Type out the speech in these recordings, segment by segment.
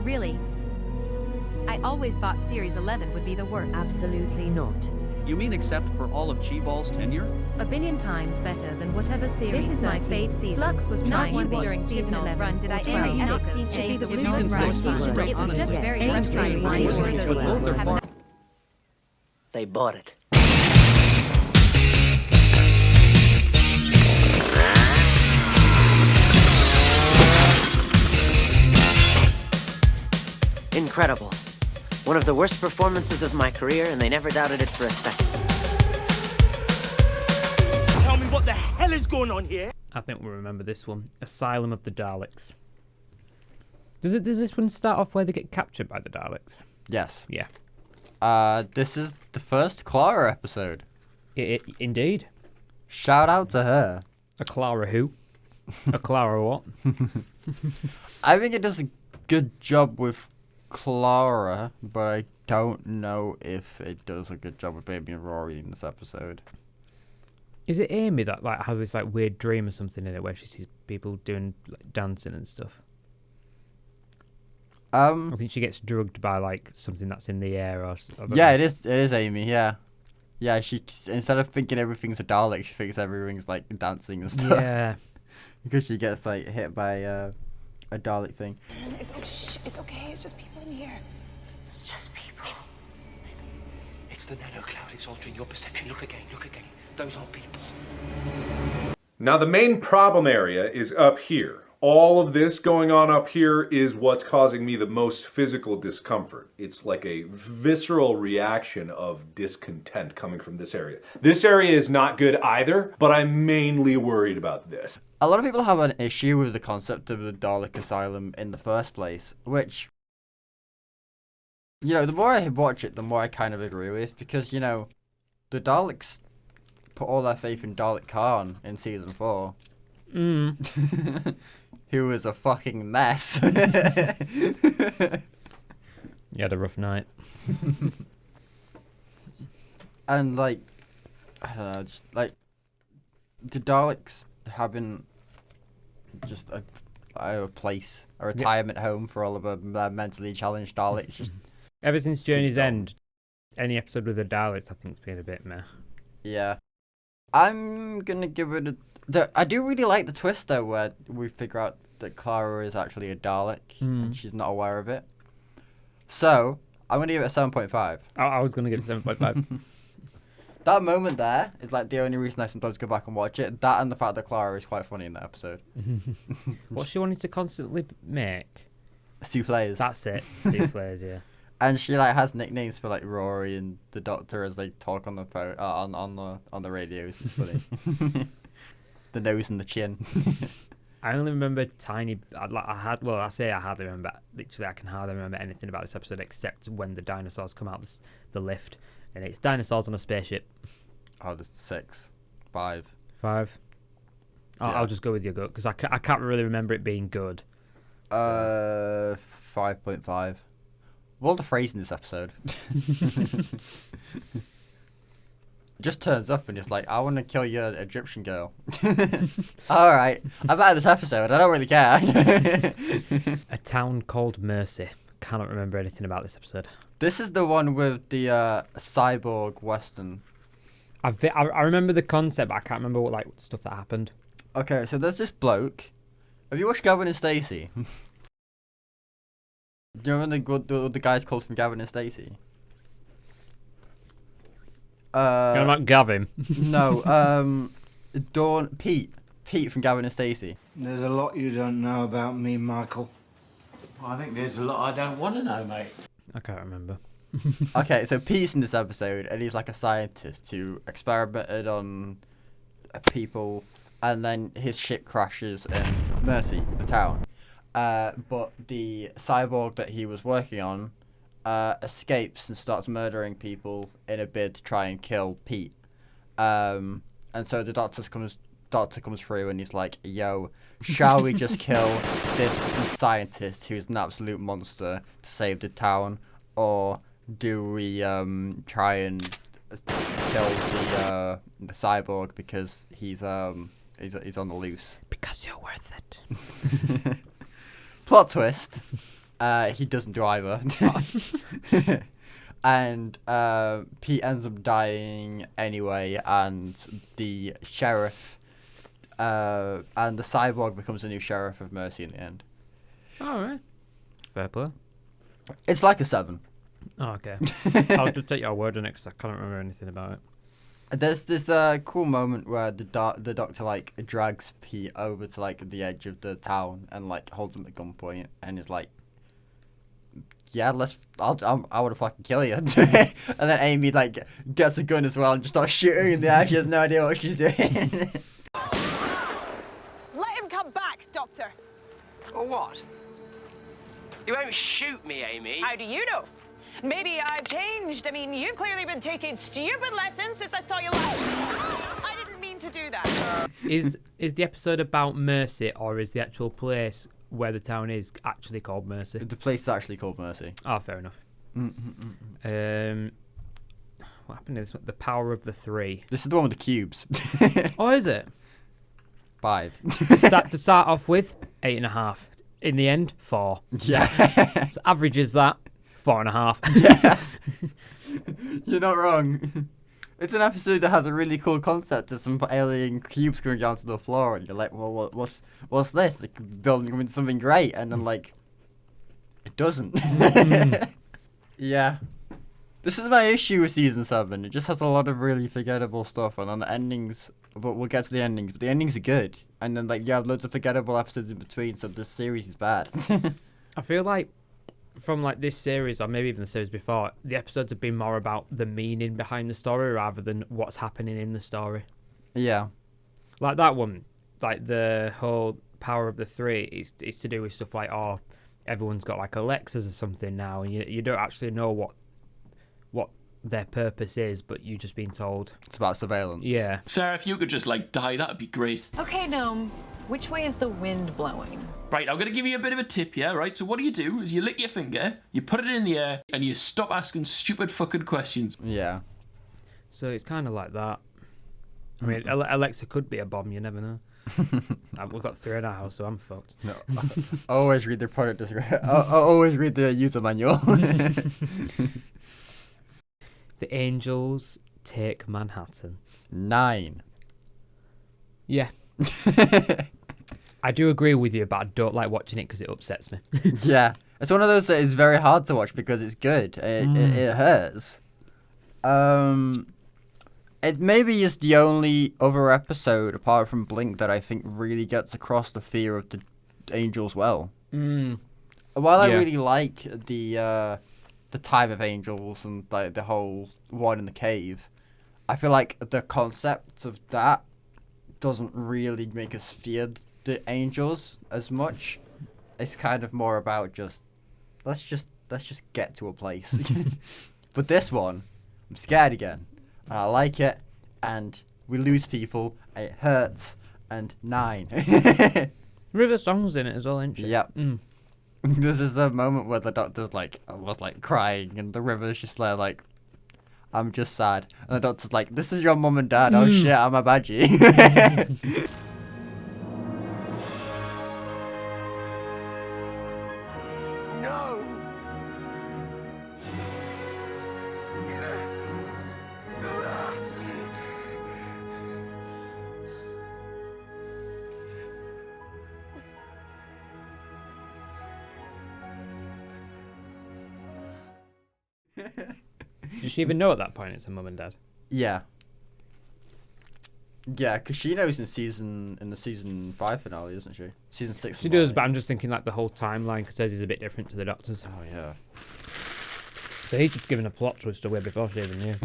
Really? I always thought Series 11 would be the worst. Absolutely not. You mean except for all of G-Ball's tenure? A billion times better than whatever series. This is my fave season. Flux was trying to watch during season 11. Run did I ever not see should be the Season 6 was It was just very frustrating. They bought it. Incredible. One of the worst performances of my career, and they never doubted it for a second. Tell me what the hell is going on here? I think we'll remember this one. Asylum of the Daleks. Does this one start off where they get captured by the Daleks? Yes. Yeah. This is the first Clara episode. Indeed. Shout out to her. A Clara who? A Clara what? I think it does a good job with Clara, but I don't know if it does a good job with Amy and Rory in this episode. Is it Amy that like has this like weird dream or something in it where she sees people doing like, dancing and stuff? I think she gets drugged by like something that's in the air or something. Yeah, it is Amy, yeah. Yeah, she instead of thinking everything's a Dalek, she thinks everything's like dancing and stuff. Yeah. Because she gets like hit by a Dalek thing. It's okay. It's just people in here. It's just people. It's the nano cloud. It's altering your perception. Look again. Those aren't people. Now the main problem area is up here. All of this going on up here is what's causing me the most physical discomfort. It's like a visceral reaction of discontent coming from this area. This area is not good either, but I'm mainly worried about this. A lot of people have an issue with the concept of the Dalek Asylum in the first place, which, you know, the more I watch it, the more I kind of agree with, because, you know, the Daleks put all their faith in Dalek Khan in season 4. Who was a fucking mess. You had a rough night. And, like, I don't know, just, like, the Daleks having just a place, a retirement home for all of the mentally challenged Daleks. Just Ever since Journey's End, any episode with the Daleks, I think it's been a bit meh. Yeah. I'm gonna give it I do really like the twist, though, where we figure out that Clara is actually a Dalek, and she's not aware of it. So, I'm gonna give it a 7.5. I was gonna give it 7.5. That moment there is like the only reason I sometimes go back and watch it. That and the fact that Clara is quite funny in that episode. What she wanted to constantly make? Souffles. That's it. Souffles, yeah. And she like has nicknames for like Rory and the Doctor as they talk on the phone, on the radios. It's funny. The nose and the chin. I only remember tiny. I hardly remember. Literally, I can hardly remember anything about this episode except when the dinosaurs come out the lift, and it's dinosaurs on a spaceship. Oh, there's 6, 5. 5. I'll just go with your gut because I can't really remember it being good. 5.5. All the phrase in this episode. Just turns up and just like, I want to kill your Egyptian girl. Alright, I'm out of this episode, I don't really care. A Town Called Mercy. Cannot remember anything about this episode. This is the one with the cyborg western. I remember the concept, but I can't remember what stuff that happened. Okay, so there's this bloke. Have you watched Gavin and Stacey? Do you remember the guys called from Gavin and Stacey? You're not Gavin. No, Pete from Gavin and Stacey. There's a lot you don't know about me, Michael. Well, I think there's a lot I don't want to know, mate. I can't remember. Okay, so Pete's in this episode, and he's like a scientist who experimented on people, and then his ship crashes in Mercy, the town. But the cyborg that he was working on escapes and starts murdering people in a bid to try and kill Pete. And so the doctor comes through and he's like, yo, shall we just kill this scientist who's an absolute monster to save the town, or do we try and kill the cyborg because he's on the loose? Because you're worth it. Plot twist. He doesn't do either. And Pete ends up dying anyway, and the sheriff and the cyborg becomes the new sheriff of Mercy in the end. All right. Fair play. It's like a 7. Oh, okay. I'll just take your word on it because I can't remember anything about it. There's this cool moment where the doctor like drags Pete over to like the edge of the town and like holds him at gunpoint and is like, "Yeah, I would fucking kill you." And then Amy like gets a gun as well and just starts shooting in the air. She has no idea what she's doing. Let him come back, Doctor. Or what? You won't shoot me, Amy. How do you know? Maybe I've changed. I mean, you've clearly been taking stupid lessons since I saw you last. I didn't mean to do that. Is the episode about Mercy, or is the actual place where the town is actually called Mercy? The place is actually called Mercy. Oh, fair enough. What happened to this one? The Power of the Three. This is the one with the cubes. Oh, is it? 5. To start off with, 8.5. In the end, 4. Yeah. So average is that 4.5. Yeah. You're not wrong. It's an episode that has a really cool concept of some alien cubes going down to the floor, and you're like, well, what's this? Like, building them into something great, and then like, it doesn't. Yeah. This is my issue with season 7. It just has a lot of really forgettable stuff, and on the endings, but we'll get to the endings. But the endings are good, and then like you have loads of forgettable episodes in between, so this series is bad. I feel like from like this series, or maybe even the series before, the episodes have been more about the meaning behind the story rather than what's happening in the story. Yeah. Like that one, like the whole Power of the Three is to do with stuff like, oh, everyone's got like Alexas or something now, and you don't actually know what their purpose is, but you're just being told. It's about surveillance. Yeah. Sarah, if you could just like die, that'd be great. Okay, Gnome, which way is the wind blowing? Right, I'm going to give you a bit of a tip here, right? So what do? Is you lick your finger, you put it in the air, and you stop asking stupid fucking questions. Yeah. So it's kind of like that. I mean, Alexa could be a bomb, you never know. We've got 3 in our house, so I'm fucked. No, always read the product description. Always read the user manual. The Angels take Manhattan. 9. Yeah. I do agree with you, but I don't like watching it because it upsets me. Yeah. It's one of those that is very hard to watch because it's good. It hurts. It maybe is the only other episode, apart from Blink, that I think really gets across the fear of the Angels well. While I really like the Time of Angels and like the whole one in the cave, I feel like the concept of that doesn't really make us fear the Angels as much. It's kind of more about let's just get to a place. But this one, I'm scared again, and I like it, and we lose people, and it hurts, and 9. River Song's in it as well, isn't she? Yep. This is the moment where the doctor's was crying, and the River's just there like, I'm just sad. And the doctor's like, this is your mum and dad. Oh shit, I'm a badgie. No! Does she even know at that point it's her mum and dad? Yeah. Yeah, because she knows in the season 5 finale, doesn't she? Season 6 She does, but I'm just thinking like the whole timeline, because hers is a bit different to the Doctor's. Oh, yeah. So he's just given a plot twist away before she even knew.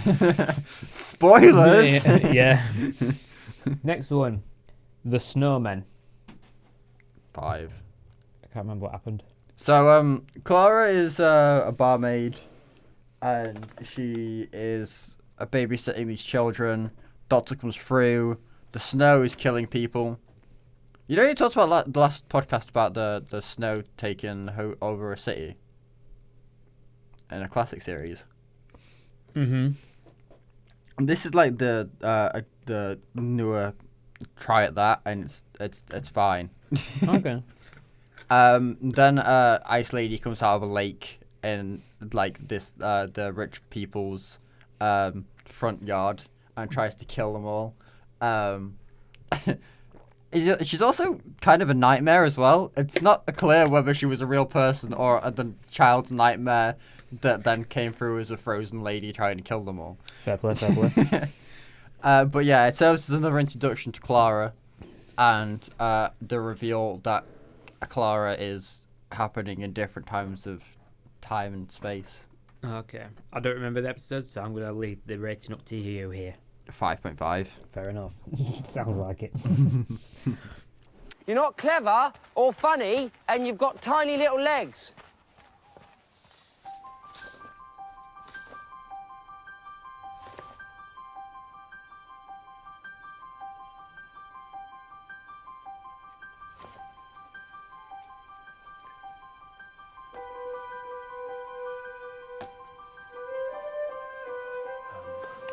Spoilers! Yeah. Next one. The Snowmen. 5. I can't remember what happened. So, Clara is a barmaid, and she is babysitting these children. Doctor comes through. The snow is killing people. You know, you talked about the last podcast about the snow taking over a city in a classic series. Mm-hmm. And this is like the newer try at that, and it's fine. Okay. Then Ice Lady comes out of a lake in like this the rich people's front yard and tries to kill them all. She's also kind of a nightmare as well. It's not clear whether she was a real person or the child's nightmare that then came through as a frozen lady trying to kill them all. Fair play, fair play. But yeah, it serves as another introduction to Clara, and the reveal that Clara is happening in different times of time and space. Okay. I don't remember the episode, so I'm going to leave the rating up to you here. 5.5. Fair enough. Sounds like it. You're not clever or funny, and you've got tiny little legs.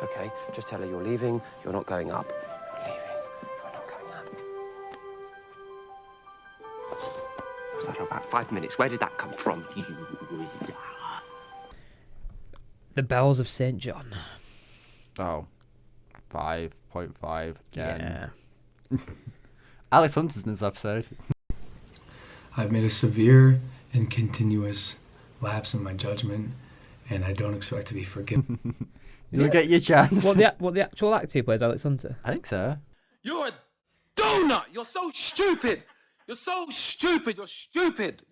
Okay, just tell her you're leaving, you're not going up. You're leaving, you're not going up. Was that about 5 minutes? Where did that come from? The Bells of St. John. Oh. 5.5 again. Yeah. Alex Hunter's in this episode. I've made a severe and continuous lapse in my judgment, and I don't expect to be forgiven. You'll get your chance. What the actual actor who plays Alex Hunter? I think so. You're a donut! You're so stupid! You're so stupid! You're stupid!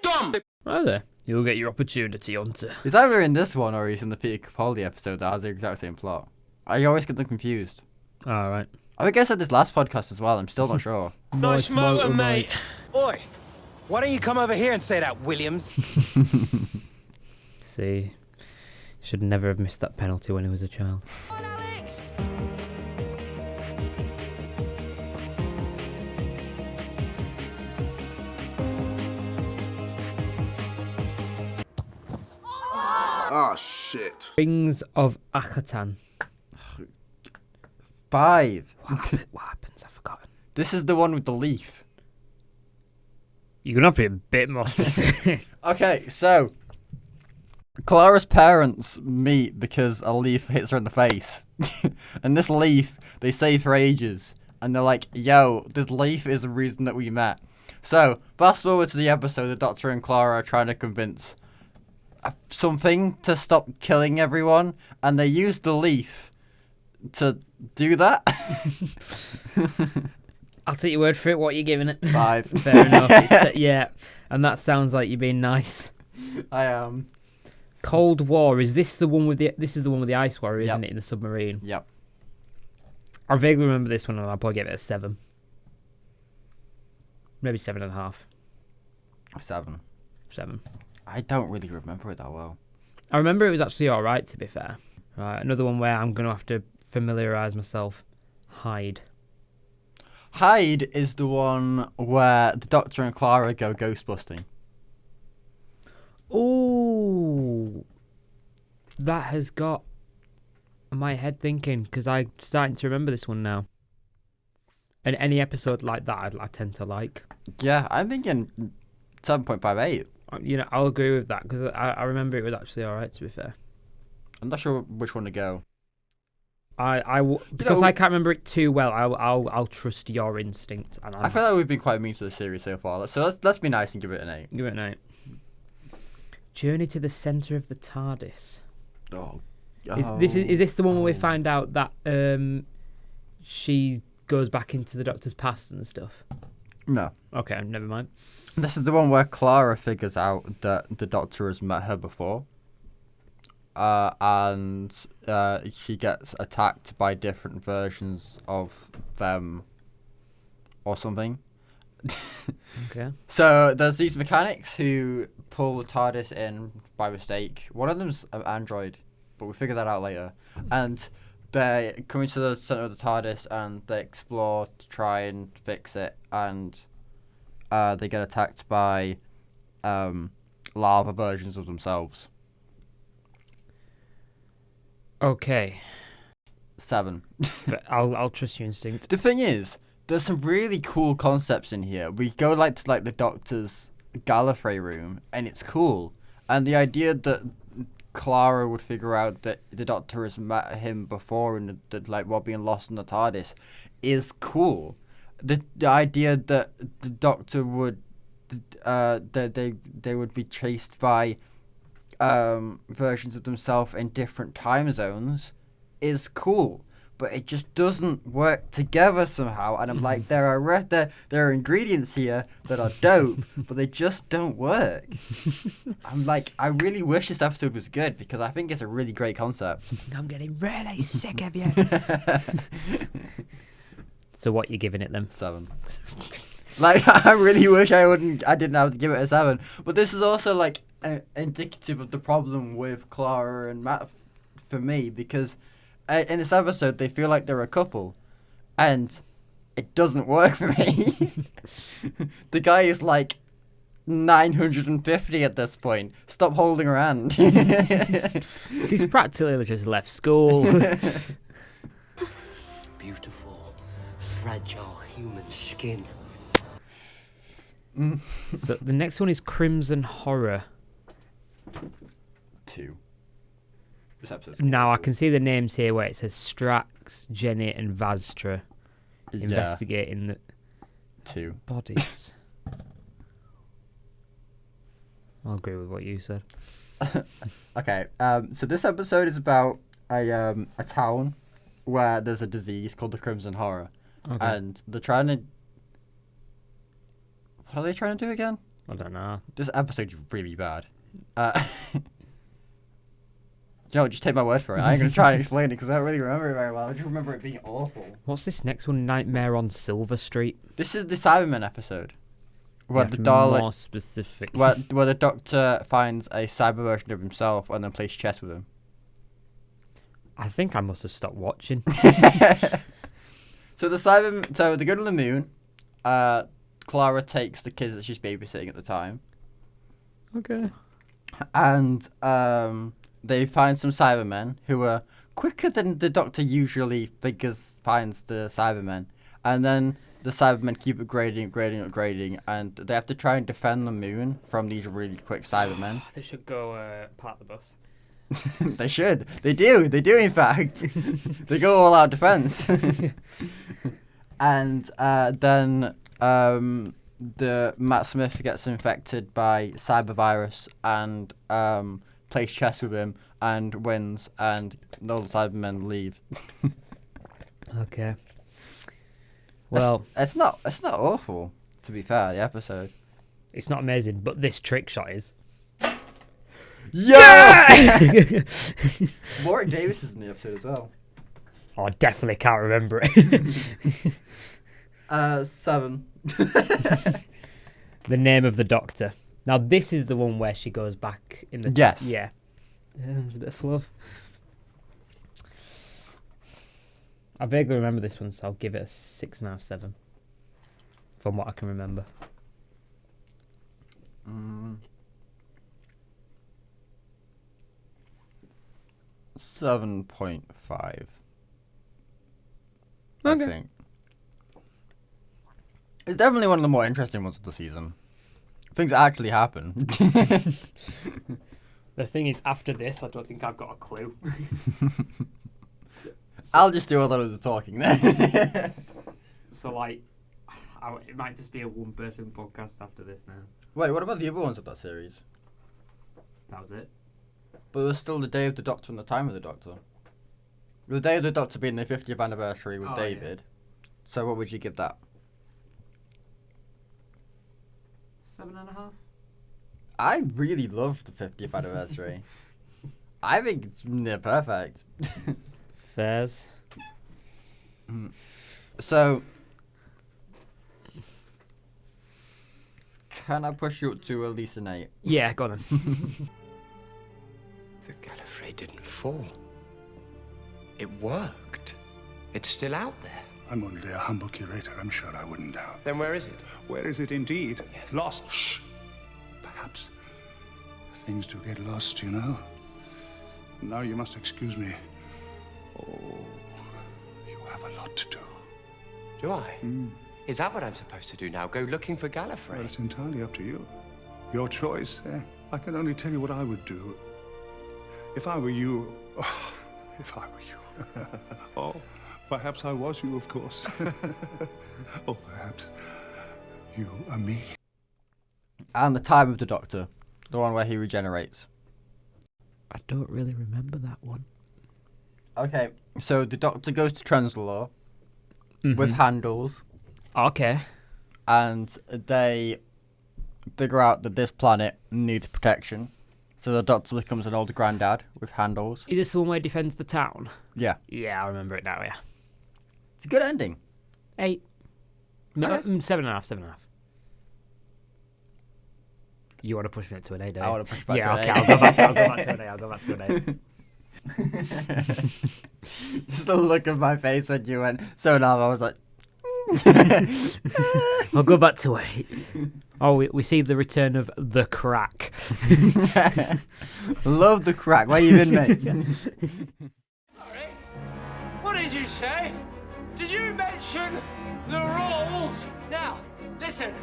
Dumb! Oh, there. You'll get your opportunity, Hunter. He's either in this one or he's in the Peter Capaldi episode that has the exact same plot. I always get them confused. All right. I think I said this last podcast as well. I'm still not sure. Nice motor, mate. Oi, why don't you come over here and say that, Williams? See, should never have missed that penalty when he was a child. Alex! Oh, shit. Rings of Akatan. 5. What happens? I've forgotten. This is the one with the leaf. You're going to have to be a bit more specific. Okay, so Clara's parents meet because a leaf hits her in the face. And this leaf, they say for ages. And they're like, yo, this leaf is the reason that we met. So, fast forward to the episode, the Doctor and Clara are trying to convince something to stop killing everyone. And they use the leaf to do that. I'll take your word for it. What are you giving it? 5. Fair enough. Yeah, and that sounds like you're being nice. I am. Cold War, is this the one with the? This is the one with the Ice Warrior, Yep. isn't it? In the submarine. Yep. I vaguely remember this one, and I'll probably give it a 7. Maybe 7.5. 7. 7. I don't really remember it that well. I remember it was actually all right, to be fair. Right, another one where I'm going to have to familiarise myself. Hyde. Hyde is the one where the Doctor and Clara go ghost busting. Ooh, that has got my head thinking, because I'm starting to remember this one now. And any episode like that, I tend to like. Yeah, I'm thinking 7.58. You know, I'll agree with that, because I remember it was actually all right, to be fair. I'm not sure which one to go. Because I can't remember it too well. I'll trust your instinct. And I feel like we've been quite mean to the series so far. So let's be nice and give it an 8. Give it an 8. Journey to the Centre of the TARDIS. Oh. Is this the one where we find out that she goes back into the Doctor's past and stuff? No. Okay, never mind. This is the one where Clara figures out that the Doctor has met her before. And she gets attacked by different versions of them or something. Okay. So there's these mechanics who pull the TARDIS in by mistake. One of them's an android, but we figure that out later. And they come into the center of the TARDIS and they explore to try and fix it. And they get attacked by lava versions of themselves. Okay. 7. But I'll trust your instinct. The thing is, there's some really cool concepts in here. We go to the Doctor's Gallifrey room, and it's cool. And the idea that Clara would figure out that the Doctor has met him before and that while being lost in the TARDIS is cool. The idea that the Doctor would that they would be chased by versions of themselves in different time zones is cool. But it just doesn't work together somehow, and I'm like, there are ingredients here that are dope, but they just don't work. I'm like, I really wish this episode was good because I think it's a really great concept. I'm getting really sick of you. So what you giving it then? 7. I really wish I didn't have to give it a 7, but this is also indicative of the problem with Clara and Matt for me because. In this episode, they feel like they're a couple, and it doesn't work for me. The guy is 950 at this point. Stop holding her hand. She's practically just left school. Beautiful, fragile human skin. So the next one is Crimson Horror. 2. Now I can see the names here where it says Strax, Jenny, and Vastra investigating the 2 bodies. I'll agree with what you said. Okay, so this episode is about a town where there's a disease called the Crimson Horror, and they're trying to. What are they trying to do again? I don't know. This episode's really bad. You know, just take my word for it. I ain't going to try and explain it because I don't really remember it very well. I just remember it being awful. What's this next one? Nightmare on Silver Street? This is the Cybermen episode. Where Yeah, the Dalek... more specific. Where the Doctor finds a cyber version of himself and then plays chess with him. I think I must have stopped watching. So they go to the moon. Clara takes the kids that she's babysitting at the time. Okay. And they find some Cybermen who are quicker than the Doctor usually finds the Cybermen. And then the Cybermen keep upgrading, and they have to try and defend the moon from these really quick Cybermen. They should go park the bus. They should. They do, in fact. They go all out defense. And then the Matt Smith gets infected by cybervirus and plays chess with him and wins, and all the Cybermen leave. Okay. Well, it's not awful, to be fair. The episode. It's not amazing, but this trick shot is. Yeah! Warwick Davis is in the episode as well. Oh, I definitely can't remember it. 7. The Name of the Doctor. Now, this is the one where she goes back in the... Yes. Yeah. There's a bit of fluff. I vaguely remember this one, so I'll give it a 6.5, 7. From what I can remember. 7.5. Okay. I think. It's definitely one of the more interesting ones of the season. Things actually happen. The thing is, after this, I don't think I've got a clue. I'll just do a lot of the talking then. So, like, it might just be a one-person podcast after this now. Wait, what about the other ones of that series? That was it. But there was still the Day of the Doctor and the Time of the Doctor. The Day of the Doctor being the 50th anniversary with David. Yeah. So what would you give that? 7.5. I really love the 50th anniversary. I think it's near perfect. Fairs. So, can I push you up to at least an 8? Yeah, go on then. The Gallifrey didn't fall. It worked. It's still out there. I'm only a humble curator. I'm sure I wouldn't doubt. Then where is it? Where is it indeed? Yes. Lost. Shh. Perhaps things do get lost, you know. Now you must excuse me. Oh, you have a lot to do. Do I? Is that what I'm supposed to do now? Go looking for Gallifrey? Well, it's entirely up to you. Your choice. I can only tell you what I would do. If I were you... Oh, if I were you... Oh, perhaps I was you, of course. Or perhaps you are me. And the Time of the Doctor. The one where he regenerates. I don't really remember that one. Okay, so the Doctor goes to Trenzalore with Handles. Okay. And they figure out that this planet needs protection. So the Doctor becomes an older granddad with Handles. Is this the one where he defends the town? Yeah. Yeah, I remember it now, yeah. It's a good ending. 8. No, Okay. 7.5. You want to push me to an 8, don't you? I want to push back yeah, to okay, an 8. I'll go back to an 8. I'll go back to an 8. Just the look of my face when you went, so now I was like... I'll go back to 8. Oh, we see the return of the crack. Love the crack. Where you been, mate? Sorry? What did you say? Did you mention the rules? Now, listen,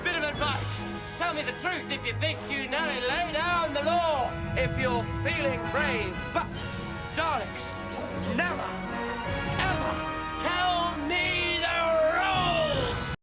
bit of advice. Tell me the truth if you think you know it. Lay down the law if you're feeling brave. But, darlings, never, ever tell me the rules!